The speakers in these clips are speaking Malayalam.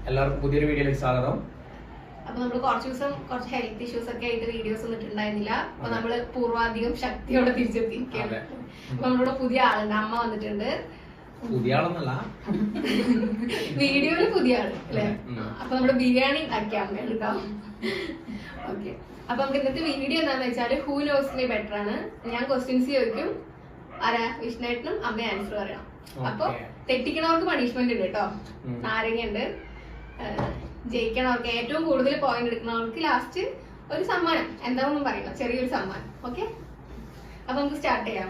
എല്ലാവർക്കും പുതിയൊരു വീഡിയോയിലേക്ക് സ്വാഗതം. അപ്പൊ നമ്മള് കുറച്ച് ഹെൽത്ത് ഇഷ്യൂസ് ഒക്കെ ആയിട്ട് വീഡിയോസ് ഒന്നും ഇട്ടുണ്ടായിരുന്നില്ല. അപ്പൊ നമ്മള് പൂർവാധികം ശക്തിയോടെ തിരിച്ചെത്തിയിരിക്കുകയാണ്. അപ്പൊ നമ്മളിവിടെ പുതിയ ആളുണ്ട്, അമ്മ വന്നിട്ടുണ്ട്. പുതിയ ആളൊന്നല്ല, വീഡിയോയില് പുതിയ ആള് അല്ലെ. അപ്പൊ നമ്മള് ബിരിയാണി ഉണ്ടാക്കിയ അമ്മയാണ് കേട്ടോ. ഓക്കെ, അപ്പൊ നമുക്ക് ഇന്നത്തെ വീഡിയോ എന്താന്ന് വെച്ചാല് ഹൂ നോസിനെ ബെറ്റർ ആണ്. ഞാൻ ക്വസ്റ്റ്യൻസ് ചോദിക്കും, ആരാ വിഷ്ണുവേട്ടനും അമ്മ ആൻസർ പറയണം. അപ്പൊ തെറ്റിക്കണവർക്ക് പണിഷ്മെന്റ് ഉണ്ട് കേട്ടോ, നാരങ്ങ ഉണ്ട്. ജയിക്കണവർക്ക്, ഏറ്റവും കൂടുതൽ പോയിന്റ് എടുക്കുന്നവർക്ക് ലാസ്റ്റ് ഒരു സമ്മാനം, എന്താണെന്നും പറയണം, ചെറിയൊരു സമ്മാനം. ഓക്കെ, അപ്പൊ നമുക്ക് സ്റ്റാർട്ട് ചെയ്യാം.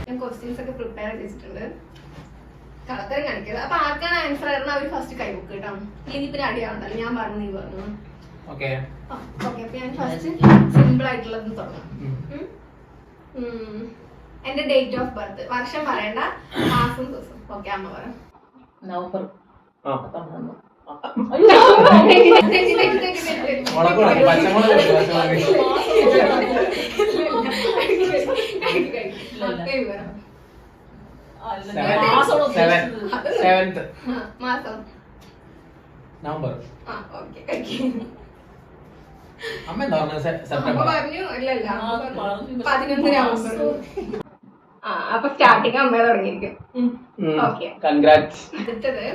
ഞാൻ ക്വസ്റ്റ്യൻസ് ഒക്കെ പ്രിപ്പയർ ചെയ്തിട്ടുണ്ട്, കളത്തരം കാണിക്കരുത്. അപ്പൊ ആർക്കാണ് ആൻസർ ആയിരുന്നു അവർ ഫസ്റ്റ് കൈബുക്ക് കേട്ടോ. ഇല്ലെങ്കിൽ പിന്നെ അടിയാവണ്ടല്ലോ, ഞാൻ പറഞ്ഞു നീ പറഞ്ഞു. ഓക്കെ, അപ്പൊ ഞാൻ ഫസ്റ്റ് സിമ്പിൾ ആയിട്ടുള്ളത് തുടങ്ങാം. എന്റെ ഡേറ്റ് ഓഫ് ബർത്ത്, വർഷം പറയണ്ട, മാസം ദിവസം. ഓക്കെ, അമ്മ പറ. നവംബർ മാസം നവംബർ. അമ്മ എന്താ പറഞ്ഞത്? അമ്മ സെപ്റ്റംബർ. പറഞ്ഞു ഇല്ലല്ല, 11 നവംബർ. അപ്പൊ സ്റ്റാർട്ടിങ് അമ്മ തുടങ്ങിയിരിക്കും. Okay, congrats. അടുത്തത്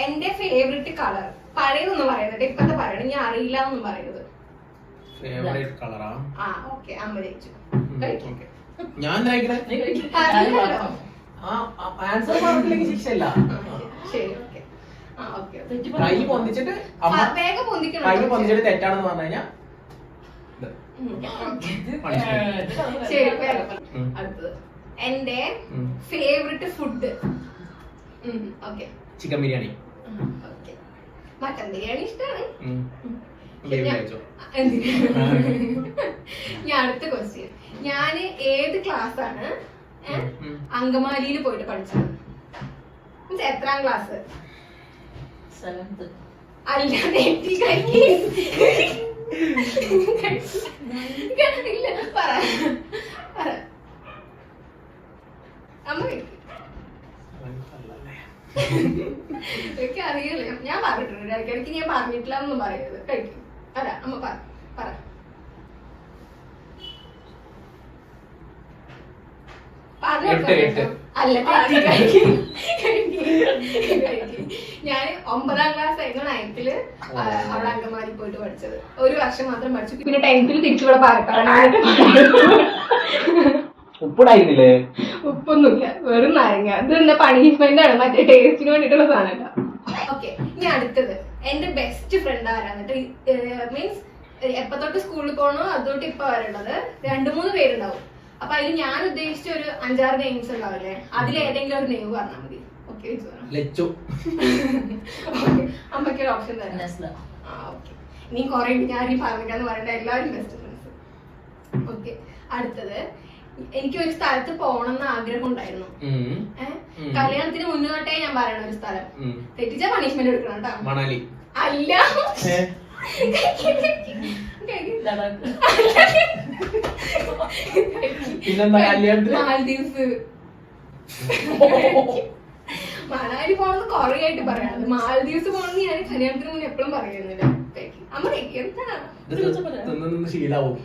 എന്റെ ഫേവറേറ്റ് കളർ. പഴയതൊന്നും പറയുന്നത്, ഇപ്പത്തെ പറയണം, ഞാൻ അറിയില്ല എന്നൊന്നും പറയുന്നത്. ഫേവറേറ്റ് കളറാ? ആ ഓക്കെ, അമ്മ ജയിച്ചു. ഞാൻ ആൻസർ പറഞ്ഞില്ലെങ്കിൽ ശിക്ഷയില്ല. ശരി, ഓക്കെ. കൈ പൊന്തിച്ചിട്ട് വേഗം പൊന്തിക്കണം. കൈ പൊന്തിച്ചിട്ട് തെറ്റാണെന്ന് പറഞ്ഞു കഴിഞ്ഞാൽ ശരി, വേഗം. അടുത്തത് എന്റെ favourite food. Okay, chicken biryani. Okay, mutton biryani ഇഷ്ടമാണ്. ഞാൻ അടുത്ത ക്വസ്റ്റ്യൻ, ഞാന് ഏത് ക്ലാസ് ആണ് അങ്കമാലിയിൽ പോയിട്ട് പഠിച്ചത്? മീൻസ് എത്രാം ക്ലാസ്? 7th. അല്ല, തെറ്റി. ഇല്ല, പറ അമ്മ. എനിക്ക് അറിയില്ല, ഞാൻ പറഞ്ഞിട്ടുണ്ട് ഇടയ്ക്കിടയ്ക്ക്, ഞാൻ പറഞ്ഞിട്ടില്ല എന്നൊന്നും പറയരുത്. കഴിക്കും. അല്ല, അമ്മ പറ. അല്ല, ഞാൻ 9ാം ക്ലാസ് ആയിരുന്നു 9th അവിടെ അങ്കമാലി പോയിട്ട് പഠിച്ചത്. ഒരു വർഷം മാത്രം പഠിച്ചു, പിന്നെ 10th തിരിച്ചുകൂടെ പാലക്കാട്. ഉപ്പിടായിരുന്നില്ലേ? ഉപ്പൊന്നുമില്ല, വെറും നാരങ്ങ. ഇത് എന്താ പണിഷ്മെന്റ് ആണ്, മറ്റേ ടേസ്റ്റിന് വേണ്ടിട്ടുള്ള സാധനമല്ല. ഓക്കെ, ഇനി അടുത്തത് എന്റെ ബെസ്റ്റ് ഫ്രണ്ട് ആരാന്നിട്ട്, മീൻസ് എപ്പ തൊട്ട് സ്കൂളിൽ പോകണോ അതുതൊട്ട് ഇപ്പൊ വരേണ്ടത് 2-3 പേരുണ്ടാവും. അപ്പൊ അതിൽ ഞാൻ ഉദ്ദേശിച്ച ഒരു 5-6 നെയിംസ് ഉണ്ടാവില്ലേ, അതിലേതെങ്കിലും ഒരു നെയിം പറഞ്ഞാൽ മതി. ഓക്കെ, അമ്മയ്ക്കൊരു ഓപ്ഷൻ തരാം. ഇനി കുറെ ഞാൻ ഈ പറഞ്ഞിട്ടാന്ന് പറയേണ്ട എല്ലാവരും ബെസ്റ്റ് ഫ്രണ്ട്സ്. ഓക്കെ, അടുത്തത് എനിക്ക് ഒരു സ്ഥലത്ത് പോകണമെന്ന് ആഗ്രഹം ഉണ്ടായിരുന്നു. കല്യാണത്തിന് മുന്നോട്ടേ ഞാൻ പറയണ ഒരു സ്ഥലം. തെറ്റിച്ച പണിഷ്മെന്റ് എടുക്കണം കേട്ടോ. മണാലി. അല്ല, മാൽദീവ്സ്. മണാലി പോണെന്ന് കൊറേ ആയിട്ട് പറയാനുള്ളത്. മാൽദീവ്സ് പോണെന്ന് ഞാൻ കല്യാണത്തിന് മുന്നേ എപ്പോഴും പറയുന്നില്ല. അമ്മ ശീലാവും,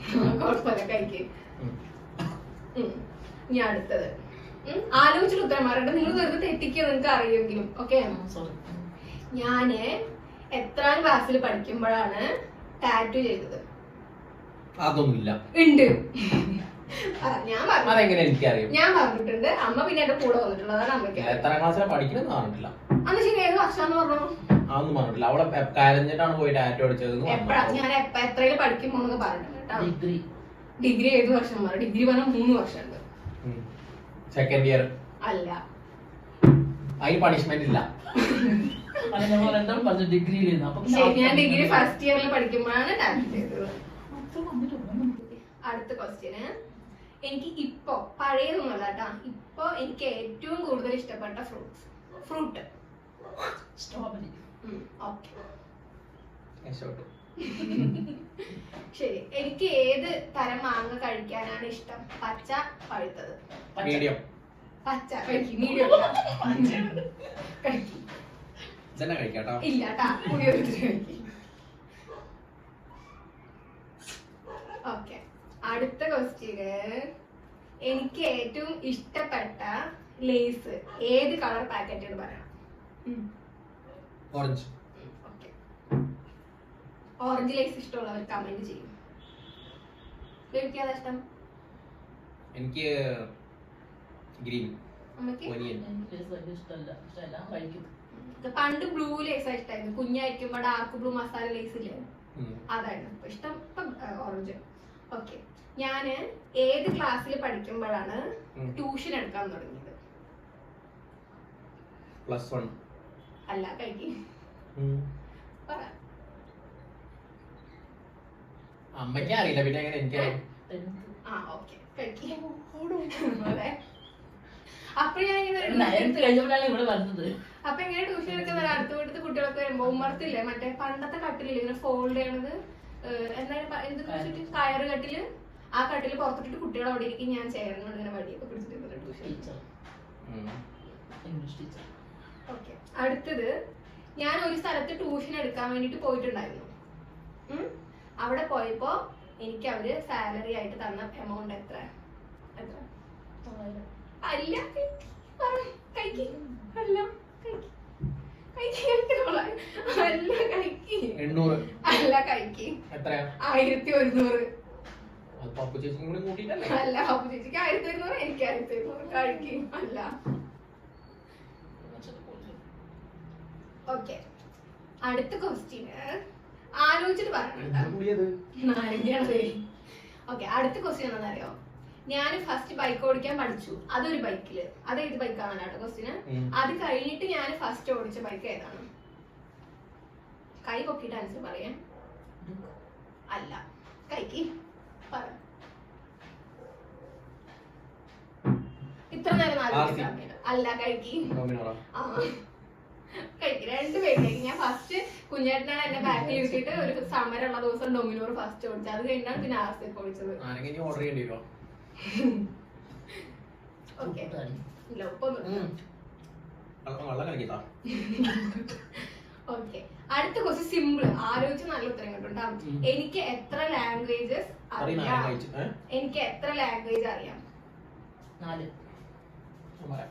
കുഴപ്പമില്ല, കഴിക്കേ. ഇനി അടുത്തത് ആലോചിച്ചിട്ട് ഉത്തരം പറയട്ടെ, നിങ്ങൾ വെറുതെ തെറ്റിക്കുക, നിങ്ങൾക്ക് അറിയുമെങ്കിലും. ഓക്കെ, ഞാന് എത്രാം ക്ലാസ്സിൽ പഠിക്കുമ്പോഴാണ് ടാറ്റു ചെയ്തത്? അതൊന്നുമില്ല. ഉണ്ട്, ഞാൻ എനിക്കറിയാം. ഞാൻ പറഞ്ഞിട്ടുണ്ട്. അമ്മ പിന്നെ എന്റെ കൂടെ വന്നിട്ടുണ്ട്, അതാണ് അമ്മയ്ക്ക്. എത്രാം ക്ലാസ്സിലാണ് പഠിക്കണമെന്ന് പറഞ്ഞിട്ടില്ല. അന്ന് ശരി, ഏത് വർഷാന്ന് പറഞ്ഞു? അതൊന്നും പറഞ്ഞിട്ടില്ല. അവളെ കരഞ്ഞിട്ടാണ് പോയി ടാറ്റു അടിച്ചത്. ഞാൻ എത്രയില് പഠിക്കുമ്പോന്ന് പറഞ്ഞിട്ടുണ്ട്. ഡിഗ്രി ഏത് വർഷം പറഞ്ഞു? ഡിഗ്രി പറഞ്ഞ 3 വർഷമുണ്ട്. സെക്കൻഡ് ഇയർ അല്ല, അതിന് പണിഷ്മെന്റ് ഇല്ല. ഞാൻ ഡിഗ്രി ഫസ്റ്റ് ഇയറിൽ പഠിക്കുമ്പോഴാണ് ടാറ്റു ചെയ്തത്. അടുത്ത ക്വസ്റ്റ്യന്, എനിക്ക് ഇപ്പൊ പഴയതൊന്നുമല്ല കേട്ടാ, ഇപ്പൊ എനിക്ക് ഏറ്റവും കൂടുതൽ ഇഷ്ടപ്പെട്ട ഫ്രൂട്ട്? സ്ട്രോബെറി. ഓക്കെ, ശരി. എനിക്ക് ഏത് തരം മാങ്ങ കഴിക്കാനാണ് ഇഷ്ടം? പച്ച, പഴുത്തത്? മീഡിയം. പച്ച കഴിക്കും, മീഡിയം കഴിക്കും. ഇതന്നെ കഴിക്കാട്ടോ. ഇല്ല ട്ടാ, പുതിയൊരു ഓക്കെ. അടുത്ത ക്വസ്റ്റ്യന്, എനിക്ക് ഏറ്റവും ഇഷ്ടപ്പെട്ട ലേസ് ഏത് കളർ പാക്കറ്റ് പറയണം? ഓറഞ്ച്. ഓക്കെ, ഓറഞ്ച് ലേസ് ഇഷ്ടമുള്ളവർ കമന്റ് ചെയ്യും. എനിക്ക് ഏതാ ഇഷ്ടം? എനിക്ക് ഗ്രീൻ. അമ്മക്ക് ഒനിയൻ. എനിക്ക് വലിയ ഇഷ്ടമല്ല, പക്ഷെ എല്ലാം കഴിക്കും. പണ്ട് ബ്ലൂ ലേസ് ഇഷ്ടമായിരുന്നു. കുഞ്ഞായിരിക്കുമ്പോ ഡാർക്ക് ബ്ലൂ മസാല ലേസ് ഇല്ലേ, അതായിരുന്നു ഇപ്പൊ ഇഷ്ടം. ഇപ്പം ഓറഞ്ച്. ഓക്കെ, ഞാന് ഏത് ക്ലാസ്സിൽ പഠിക്കുമ്പോഴാണ് ട്യൂഷൻ എടുക്കാൻ തുടങ്ങിയത്? +1. അല്ല, കഴിക്കും. പറ. അമ്മയ്ക്ക് അറിയില്ല, പിന്നെ എങ്ങനെ എനിക്കറിയാം? ആ ഓക്കെ, കഴിക്കും. അതെ. അപ്പൊ ഞാൻ നയൻത്ത് കഴിഞ്ഞപ്പോഴാണ് ഇവിടെ വന്നത്. അപ്പൊ എങ്ങനെ ട്യൂഷൻ എടുക്കുന്ന അടുത്ത വീട്ടിൽ കുട്ടികളൊക്കെ വരുമ്പോ ഉമ്മർത്തില്ലേ മറ്റേ പണ്ടത്തെ കട്ടിലില്ലേ ഇങ്ങനെ ഫോൾഡ് ചെയ്യണത്, എന്തെന്ന് കയറ് കട്ടില്, ആ കട്ടില് പുറത്തിട്ടിട്ട് കുട്ടികൾ അവിടെ ഇരിക്കും, ഞാൻ ചേർന്നുകൊണ്ട് ഇങ്ങനെ വടിയൊക്കെ പിടിച്ചിട്ട് tuition. Teacher, English teacher. Okay, അടുത്തത്, ഞാൻ ഒരു സ്ഥലത്ത് ട്യൂഷൻ എടുക്കാൻ വേണ്ടിട്ട് പോയിട്ടുണ്ടായിരുന്നു. അവിടെ പോയപ്പോ എനിക്ക് അവര് സാലറി ആയിട്ട് തന്ന എമൗണ്ട് എത്ര? എത്ര? അല്ല, കഴിക്കും. അല്ല, കഴിക്കും. അല്ല, കഴിക്കും. 800. അല്ല, കഴിക്കും. എത്രയാ? 1100. അത് പപ്പു ചേച്ചിയും കൂടി കൂട്ടിയിട്ടല്ലേ? അല്ല, അപ്പു ചേച്ചിക്ക് 1100, എനിക്ക് 1100. കഴിക്കും. അല്ല. ഓക്കെ, അടുത്ത ക്വസ്റ്റ്യന് ആലോചിച്ചിട്ട് പറയണേ. ഓക്കെ, അടുത്ത ക്വസ്റ്റ്യൻ എന്താണെന്നറിയോ? ഞാൻ ഫസ്റ്റ് ബൈക്ക് ഓടിക്കാൻ പഠിച്ചു, അതൊരു ബൈക്കില്. അത് ഏത് ബൈക്കാണ് കേട്ടോ ക്വസ്റ്റ്യന്. അത് കഴിഞ്ഞിട്ട് ഞാൻ ഫസ്റ്റ് ഓടിച്ച ബൈക്ക് ഏതാണ്? കൈ പൊക്കിട്ട് ആൻസർ പറയാൻ. അല്ല, കൈക്ക് പറ. ഇത്ര നേരം അല്ല, കഴിക്ക്. ആ, കഴിക്ക്. രണ്ടുപേരും. ഞാൻ ഫസ്റ്റ് കുഞ്ഞേട്ടനാണ് എന്നെ ബാക്കിൽ ഇരുത്തിയിട്ട് ഒരു സമരമുള്ള ദിവസം ഡൊമിനോർ ഫസ്റ്റ് ഓടിച്ചത്. അത് കഴിഞ്ഞാണ് പിന്നെ ആർസി ഓടിച്ചത്. ഓർഡർ ചെയ്യേണ്ടി വരുമോ? ഓക്കെ, ഇല്ല ഉപ്പൊന്നും. ഓക്കെ, അടുത്ത ക്വസ്റ്റ്യൻ സിമ്പിൾ. ആലോചിച്ച് നല്ല ഉത്തരം കിട്ടും. എനിക്ക് എത്ര ലാംഗ്വേജസ് അറിയാം? എനിക്ക് എത്ര ലാംഗ്വേജ് അറിയാം? 4.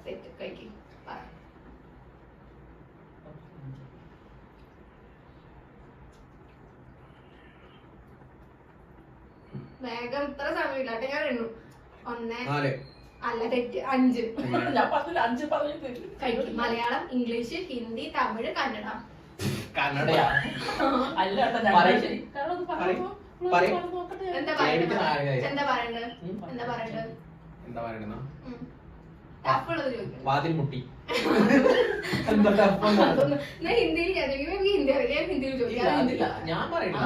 സെറ്റ്. കഴിക്കും. വേഗം, ഇത്ര സമയമില്ല. ഞാൻ എണ്ണു. 1, 4. അല്ല, തെറ്റ്. 5. ഞാൻ പറഞ്ഞില്ല, 5 പറഞ്ഞിട്ട്. കഴിക്കും. മലയാളം, ഇംഗ്ലീഷ്, ഹിന്ദി, തമിഴ്, കന്നഡ. കന്നഡയാ? അല്ല, എന്താ പറയണ്ടത്? ടഫുള്ളത് ചോദിക്കും. വാതിൽ മുട്ടി. ഹിന്ദിയിൽ ഹിന്ദി അറിയാം, ഹിന്ദിയിൽ ചോദിക്കാം. ഞാൻ പറയണ്ട.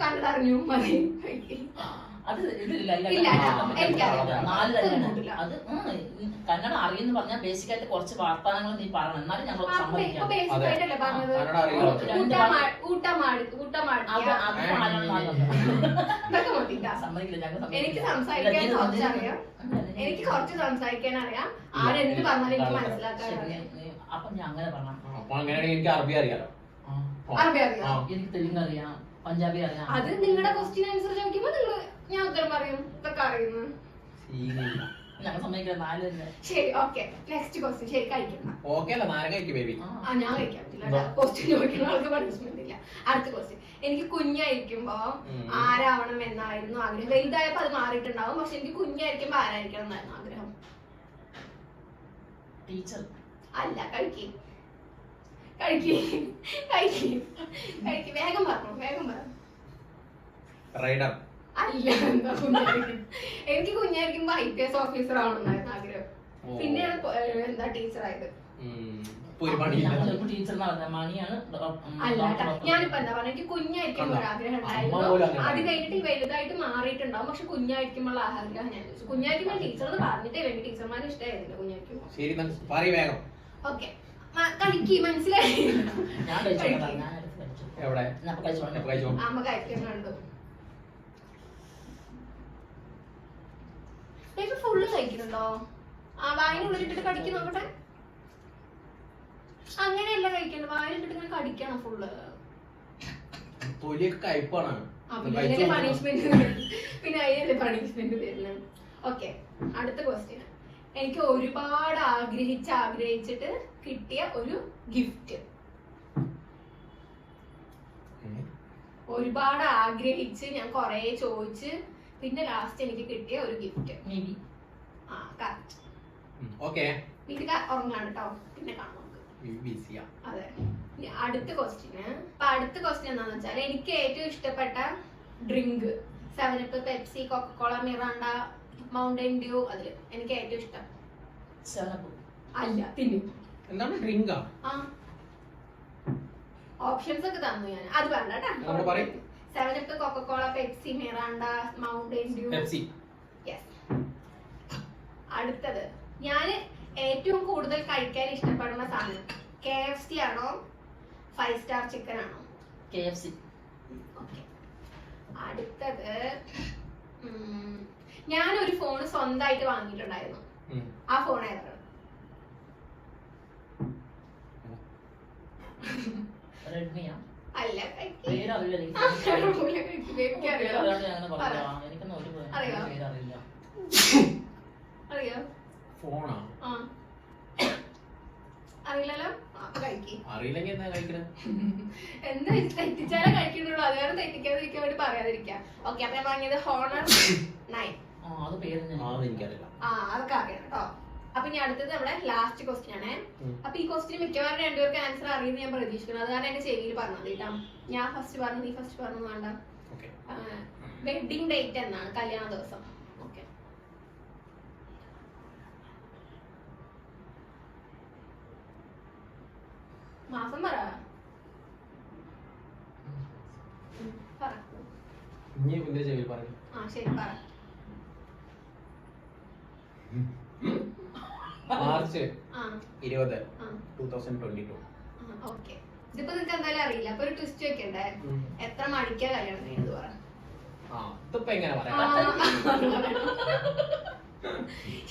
കന്നഡ അറിഞ്ഞു മതി. അത് ഇതില്ല, അത് കന്നഡ അറിയെന്ന് പറഞ്ഞാൽ ബേസിക് ആയിട്ട് കുറച്ച് വാർത്താനങ്ങൾ നീ പറയണം, എന്നാലും ഞങ്ങൾ സമ്മതിക്കാം. എനിക്ക് സംസാരിക്കാൻ കുറച്ചറിയാം, എനിക്ക് കുറച്ച് സംസാരിക്കാൻ അറിയാം. ആരെന്ത് പറഞ്ഞാലും എനിക്ക് മനസ്സിലാക്കാൻ അറിയാം. അപ്പൊ ഞാൻ അങ്ങനെ പറഞ്ഞു. അപ്പൊ അങ്ങനെയാണെങ്കിൽ എനിക്ക് അറബി അറിയാലോ. അറബി അറിയാം, എനിക്ക് തെലുങ്ക് അറിയാം, പഞ്ചാബി അറിയാം. അത് നിങ്ങളുടെ ക്വസ്റ്റ്യൻ ആൻസർ ചോദിക്കുമ്പോ നിങ്ങൾ ഞാൻ ഉത്തരം പറയും. ഇതൊക്കെ അറിയുന്നു. ഞങ്ങൾ സമ്മതിക്കാം 4 തന്നെ. ശരി, ഓക്കെ. Next question. ശരി, കഴിക്കണം. ഓക്കെ അല്ല, നാരങ്ങ കഴിക്കും ബേബി. ഞാൻ കഴിക്കാൻ പറ്റില്ല. ക്വസ്റ്റ്യൻ ചോദിക്കുന്ന ആൾക്ക് പണിഷ്മെന്റ് ഇല്ല. അടുത്ത ക്വസ്റ്റ്യൻ. എനിക്ക് കുഞ്ഞായിരിക്കുമ്പോ ആരാവണം എന്നായിരുന്നു ആഗ്രഹം? വലുതായപ്പോ അത് മാറിയിട്ടുണ്ടാവും, പക്ഷെ എനിക്ക് കുഞ്ഞായിരിക്കുമ്പോ ആരായിരിക്കണം എന്നായിരുന്നു ആഗ്രഹം? ടീച്ചർ. അല്ല, കഴിക്കും. കഴിക്കും. കഴിക്കും. കഴിക്കും. വേഗം പറഞ്ഞു, വേഗം പറഞ്ഞു. റൈഡർ. അല്ല, എന്താ കുഞ്ഞായിരിക്കും. എനിക്ക് കുഞ്ഞായിരിക്കുമ്പോ IPS ഓഫീസർ ആവണമെന്നായിരുന്നു ആഗ്രഹം. പിന്നെയാണ് എന്താ ടീച്ചർ ആയത്. അല്ല, ഞാനിപ്പോ എന്താ പറഞ്ഞ, എനിക്ക് കുഞ്ഞായിരിക്കുമ്പോ ഒരു ആഗ്രഹം ഉണ്ടായിരുന്നു. അത് കഴിഞ്ഞിട്ട് വലുതായിട്ട് മാറിയിട്ടുണ്ടാവും, പക്ഷെ കുഞ്ഞായിരിക്കുമ്പോൾ ആഗ്രഹം ഞാൻ ചോദിച്ചു. കുഞ്ഞായിരിക്കുമ്പോ ടീച്ചർ എന്ന് പറഞ്ഞിട്ടേ എനിക്ക് ടീച്ചർമാരെ ഇഷ്ടമായിരുന്നില്ല കുഞ്ഞായിരിക്കുമ്പോ. ഓക്കെ, കളിക്ക്. മനസ്സിലായി. അമ്മ കഴിക്കുന്നുണ്ട്. ഫുള്ള് കഴിക്കുന്നുണ്ടോ? ആ വായിനുള്ളിലിട്ടിട്ട് കടിക്കും നോക്കട്ടെ. അങ്ങനെയല്ല കഴിക്കേണ്ടത്, വായിലിട്ടിട്ട് ഇങ്ങനെ കടിക്കണം ഫുള്ള്. തൊലിയൊക്കെ കയ്പാണ്. പിന്നെ അതിനല്ലേ പണിഷ്മെന്റ് വരുന്നത്. ഓക്കെ, അടുത്ത ക്വസ്റ്റ്യൻ. എനിക്ക് ഒരുപാട് ആഗ്രഹിച്ചിട്ട് കിട്ടിയ ഒരു ഗിഫ്റ്റ്. ഒരുപാട് ആഗ്രഹിച്ച് ഞാൻ കൊറേ ചോദിച്ച് പിന്നെ ലാസ്റ്റ് എനിക്ക് കിട്ടിയ ഒരു ഗിഫ്റ്റ്. ആ കറക്റ്റ്. വീട്ടിൽ ഉറങ്ങാണ് കേട്ടോ, പിന്നെ കാണാം നമുക്ക്. അതെ. അടുത്ത ക്വസ്റ്റ്യന്. അടുത്ത ക്വസ്റ്റ്യൻ എന്താന്ന് വെച്ചാൽ എനിക്ക് ഏറ്റവും ഇഷ്ടപ്പെട്ട drink 7up, Pepsi, Coca Cola, Miranda, Mountain Dew. അതില് എനിക്ക് ഏറ്റവും ഇഷ്ടം അല്ല പിന്നെ എന്താണ് ഡ്രിങ്കാ? ആ ഓപ്ഷൻസ് ഒക്കെ തന്നു ഞാൻ, അത് വേണ്ട കേട്ടോ. 7up, Coca Cola, Pepsi, Miranda, Mountain Dew. അടുത്തത് ഞാൻ ഏറ്റവും കൂടുതൽ കഴിക്കാൻ ഇഷ്ടപ്പെടുന്ന സാധനം KFC ആണോ 5 സ്റ്റാർ ചിക്കൻ ആണോ? KFC. ഓക്കെ. അടുത്തത് ഞാനൊരു ഫോൺ സ്വന്തമായിട്ട് വാങ്ങിയിട്ടുണ്ടായിരുന്നു. ആ ഫോൺ ഏതാണ്? റെഡ്മിയാ? അല്ല, അറിയോ? ഫോണാ? അറിയില്ലല്ലോ. അറിയില്ലെങ്കിൽ എന്താ കഴിക്കണേ? എന്താ തെറ്റിച്ചാലേ കഴിക്കുന്നുള്ളൂ, അത് കാരണം തെറ്റിക്കാതിരിക്കാൻ വേണ്ടി പറയാതിരിക്കാം. ഓക്കെ, അപ്പൊ ഞാൻ വാങ്ങിയത് Honor 9. അതൊക്കെ അറിയാം കേട്ടോ. അപ്പൊ ഇനി അടുത്തത് നമ്മുടെ ലാസ്റ്റ് ക്വസ്റ്റ്യൻ ആണ്. അപ്പൊ ഈ ക്വസ്റ്റ്യൻ മിക്കവാറും രണ്ടുപേർക്ക് ആൻസർ അറിയുന്നത് ഞാൻ പ്രതീക്ഷിക്കുന്നു, അത് കാരണം എന്റെ ചെവിയിൽ പറഞ്ഞത് കേട്ടോ. ഞാൻ ഫസ്റ്റ് പറഞ്ഞു, നീ ഫസ്റ്റ് പറഞ്ഞു വേണ്ട. വെഡിങ് ഡേറ്റ് എന്നാണ്? കല്യാണ ദിവസം. ഓക്കെ. മാസം പറ. ശരി പറ. മാർച്ച് 20, 2022. ഓക്കെ. ഇതിപ്പോ നിനക്ക് എന്തായാലും അറിയില്ല, അപ്പൊ ഒരു ട്വിസ്റ്റ് വെക്കണ്ടേ? എത്ര മണിക്കാ കല്യാണം കഴിഞ്ഞത് പറ.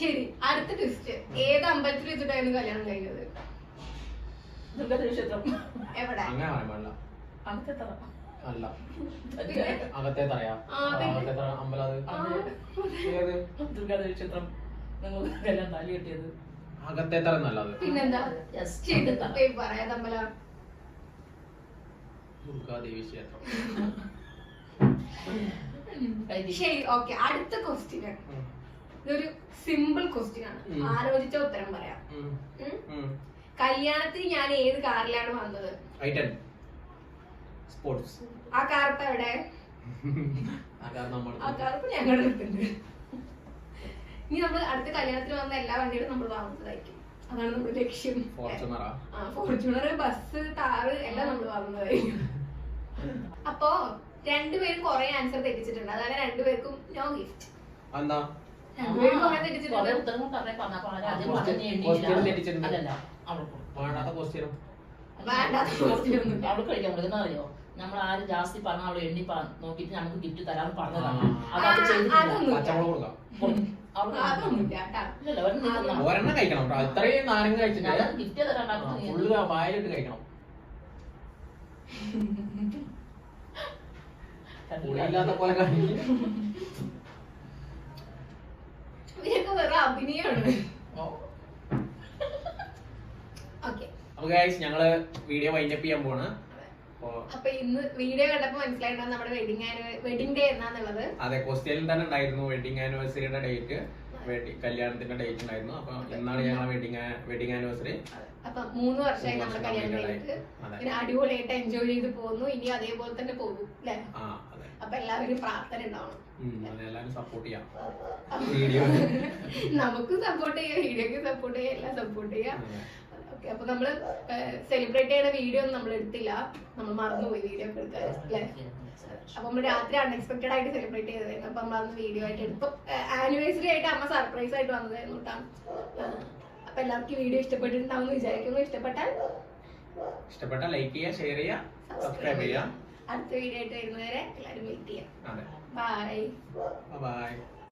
ശരി, അടുത്ത ട്വിസ്റ്റ്. ഏത് അമ്പലത്തിൽ വെച്ചിട്ടായിരുന്നു കല്യാണം കഴിഞ്ഞത്? എവിടെ? അല്ല, അകത്തെ തറയാ? അകത്തെ തറ നല്ലത്. പിന്നെന്താ? പറയാതെ അമ്പലം. ദുർഗാദേവി ക്ഷേത്രം. ശരി, ഓക്കെ. അടുത്ത ക്വസ്റ്റ്യൻ. ഇതൊരു സിമ്പിൾ ക്വസ്റ്റ്യൻ ആണ്, ആലോചിച്ച ഉത്തരം പറയാം. കല്യാണത്തിന് ഞാൻ ഏത് കാറിലാണ് വന്നത്? സ്പോർട്സ്. ആ കാർ ഇപ്പൊ എവിടെ? ആ കാർ ഇപ്പൊ ഞങ്ങളുടെ അടുത്തുണ്ട്. ഇനി നമ്മൾ അടുത്ത കല്യാണത്തിന് വന്ന എല്ലാ വണ്ടികളും നമ്മൾ വാങ്ങുന്നതായിരിക്കും, അതാണ് നമ്മുടെ ലക്ഷ്യം. ഫോർച്യൂണർ, ബസ്, താറ് എല്ലാം നമ്മൾ വാങ്ങുന്നതായിരിക്കും. അപ്പോ രണ്ടുപേരും കുറെ ആൻസർ തെറ്റിച്ചിട്ടുണ്ട്, അതാണ് രണ്ടുപേർക്കും നോ ഗിഫ്റ്റ്. രണ്ടുപേരും കുറെ തെറ്റിച്ചിട്ടുണ്ട്. അറിയോ, നമ്മൾ ആരും ജാസ്തി പറഞ്ഞ അവള് എണ്ണി നോക്കിട്ട് നമുക്ക് ഗിഫ്റ്റ് തരാന്ന് പറഞ്ഞതാണ്. ഒരെണ്ണം കഴിക്കണം കേട്ടോ, ഇത്രയും നാരങ്ങ കഴിച്ചിട്ട് ഗിഫ്റ്റ് തരാൻ ഫുള്ള് വായിലിട്ട് കഴിക്കണം. പുളിയില്ലാത്ത പോലെ അഭിനയാണ്. അപ്പൊ ഗൈസ്, ഞങ്ങള് വീഡിയോ വൈൻഡപ്പ് ചെയ്യാൻ പോണ്. അപ്പൊ ഇന്ന് വീഡിയോ കണ്ടപ്പോ മനസ്സിലായിട്ടുണ്ടാവും നമ്മുടെ വെഡിങ് ഡേ എന്നാന്നുള്ളത്. അതെ, ക്വസ്റ്റ്യനിൽ തന്നെ ഉണ്ടായിരുന്നു വെഡിങ് ആനിവേഴ്സറിയുടെ ഡേറ്റ്, കല്യാണത്തിന്റെ ഡേറ്റ് ഉണ്ടായിരുന്നു. അപ്പൊ ഇന്നാണ് ഞങ്ങളെ വെഡിങ് ആനിവേഴ്സറി. അപ്പൊ 3 വർഷമായി നമ്മുടെ കല്യാണം കഴിഞ്ഞിട്ട്. പിന്നെ അടിപൊളിയായിട്ട് എൻജോയ് ചെയ്ത് പോകുന്നു, ഇനി അതേപോലെ തന്നെ പോകും അല്ലെ? അപ്പൊ എല്ലാവരും പ്രാർത്ഥന ഉണ്ടാവണം, എല്ലാവരും സപ്പോർട്ട് ചെയ്യാം. നമുക്ക് സപ്പോർട്ട് ചെയ്യാം, വീഡിയോക്ക് സപ്പോർട്ട് ചെയ്യാം, എല്ലാം സപ്പോർട്ട് ചെയ്യാം. അപ്പൊ നമ്മള് സെലിബ്രേറ്റ് ചെയ്യുന്ന വീഡിയോ ഒന്നും നമ്മൾ എടുത്തില്ല, നമ്മൾ മറന്നുപോയി വീഡിയോ ഒക്കെ എടുക്കാൻ അല്ലെ? അപ്പൊ നമ്മള് രാത്രി അൺഎക്സ്പെക്ടഡ് ആയിട്ട് സെലിബ്രേറ്റ് ചെയ്തതായിരുന്നു. അപ്പൊ നമ്മളന്ന് വീഡിയോ ആയിട്ട് എടുത്തു. ആനിവേഴ്സറി ആയിട്ട് അമ്മ സർപ്രൈസ് ആയിട്ട് വന്നതായിരുന്നു കേട്ടോ. അപ്പൊ എല്ലാവർക്കും വീഡിയോ ഇഷ്ടപ്പെട്ടിട്ടുണ്ടാവും വിചാരിക്കുന്നു. ഇഷ്ടപ്പെട്ടാൽ ലൈക്ക് ചെയ്യുക, ഷെയർ ചെയ്യുക, സബ്സ്ക്രൈബ് ചെയ്യുക. അടുത്ത വീഡിയോ ആയിട്ട് വരുന്നവരെ എല്ലാവരും വെയിറ്റ് ചെയ്യാം. ബൈ.